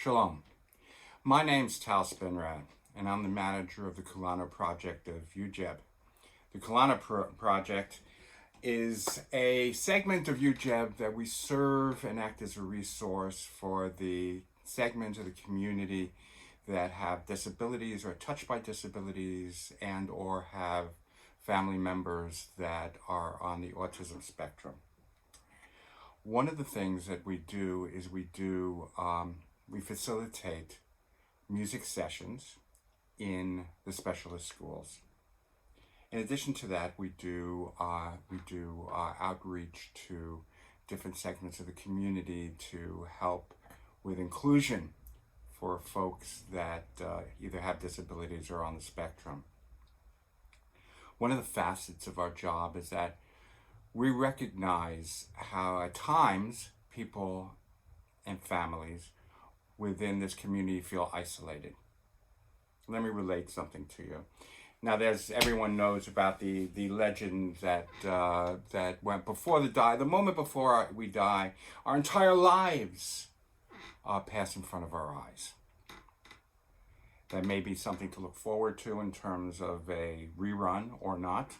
Shalom. My name's Tal Spinrad, and I'm the manager of the Kulanu Project of UJEB. The Kulanu Project is a segment of UJEB that we serve and act as a resource for the segment of the community that have disabilities or are touched by disabilities and or have family members that are on the autism spectrum. One of the things that we do is we facilitate music sessions in the specialist schools. In addition to that, we do outreach to different segments of the community to help with inclusion for folks that either have disabilities or on the spectrum. One of the facets of our job is that we recognize how at times people and families within this community feel isolated. Let me relate something to you. Now, everyone knows about the legend that went before the moment before we die, our entire lives pass in front of our eyes. That may be something to look forward to in terms of a rerun or not.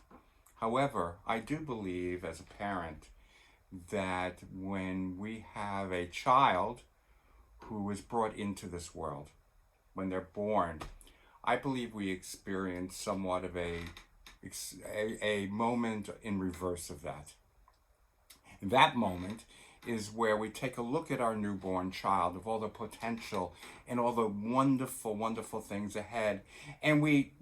However, I do believe as a parent that when we have a child who is brought into this world, when they're born, I believe we experience somewhat of a moment in reverse of that. That moment is where we take a look at our newborn child, of all the potential and all the wonderful, wonderful things ahead, and we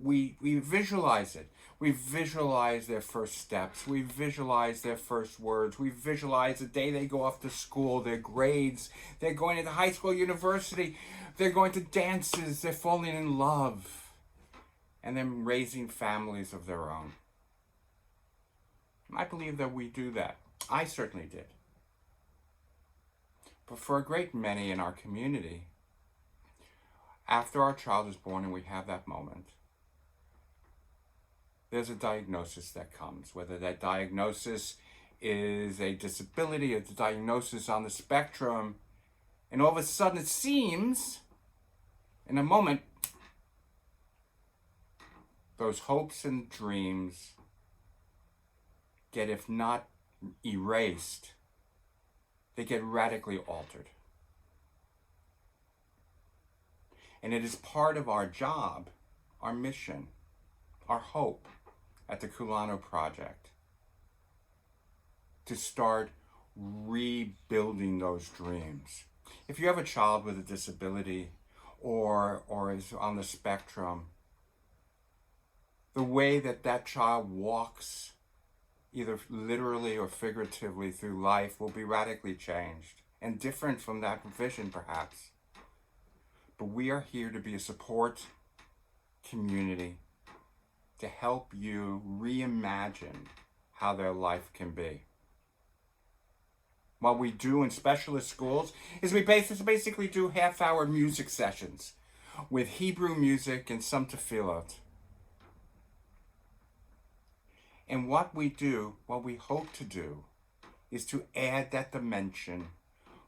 visualize it. We visualize their first steps. We visualize their first words. We visualize the day they go off to school, their grades. They're going into high school, university. They're going to dances. They're falling in love. And then raising families of their own. I believe that we do that. I certainly did. But for a great many in our community, after our child is born and we have that moment, there's a diagnosis that comes, whether that diagnosis is a disability or the diagnosis on the spectrum, and all of a sudden it seems, in a moment, those hopes and dreams get, if not erased, they get radically altered. And it is part of our job, our mission, our hope at the Kulanu Project to start rebuilding those dreams. If you have a child with a disability or is on the spectrum, the way that child walks, either literally or figuratively through life, will be radically changed and different from that vision perhaps. But we are here to be a support community to help you reimagine how their life can be. What we do in specialist schools is we basically do half-hour music sessions with Hebrew music and some tefillot. And what we hope to do, is to add that dimension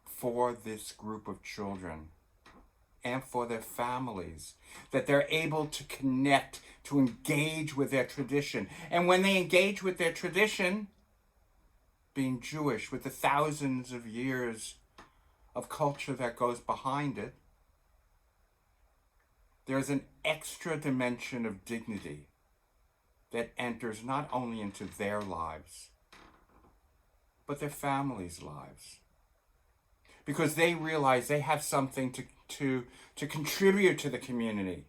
for this group of children and for their families, that they're able to connect, to engage with their tradition. And when they engage with their tradition, being Jewish, with the thousands of years of culture that goes behind it, there's an extra dimension of dignity that enters not only into their lives, but their families' lives. Because they realize they have something to contribute to the community.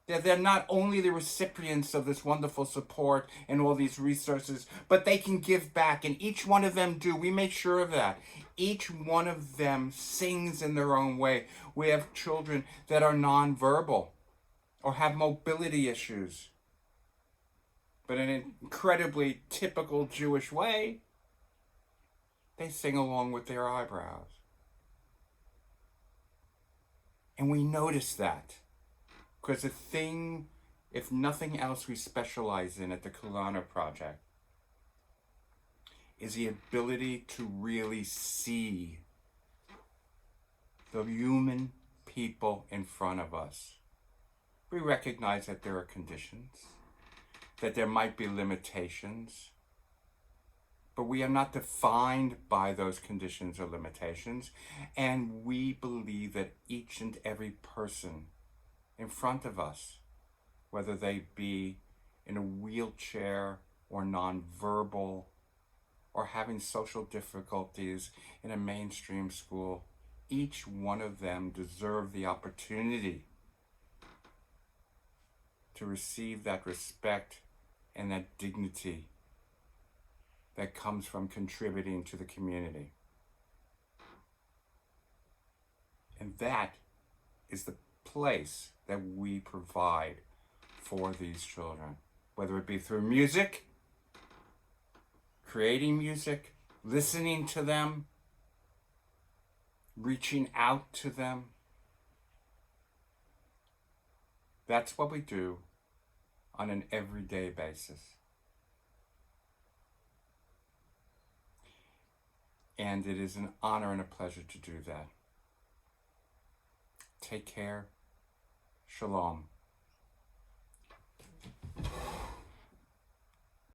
That they're not only the recipients of this wonderful support and all these resources, but they can give back. And each one of them do. We make sure of that. Each one of them sings in their own way. We have children that are nonverbal or have mobility issues, but in an incredibly typical Jewish way, they sing along with their eyebrows. And we notice that. Because the thing, if nothing else, we specialize in at the Kulanu Project is the ability to really see the human people in front of us. We recognize that there are conditions, that there might be limitations, but we are not defined by those conditions or limitations, and we believe that each and every person in front of us, whether they be in a wheelchair or nonverbal or having social difficulties in a mainstream school, each one of them deserve the opportunity to receive that respect and that dignity that comes from contributing to the community. And that is the place that we provide for these children, whether it be through music, creating music, listening to them, reaching out to them. That's what we do on an everyday basis. And it is an honor and a pleasure to do that. Take care. Shalom.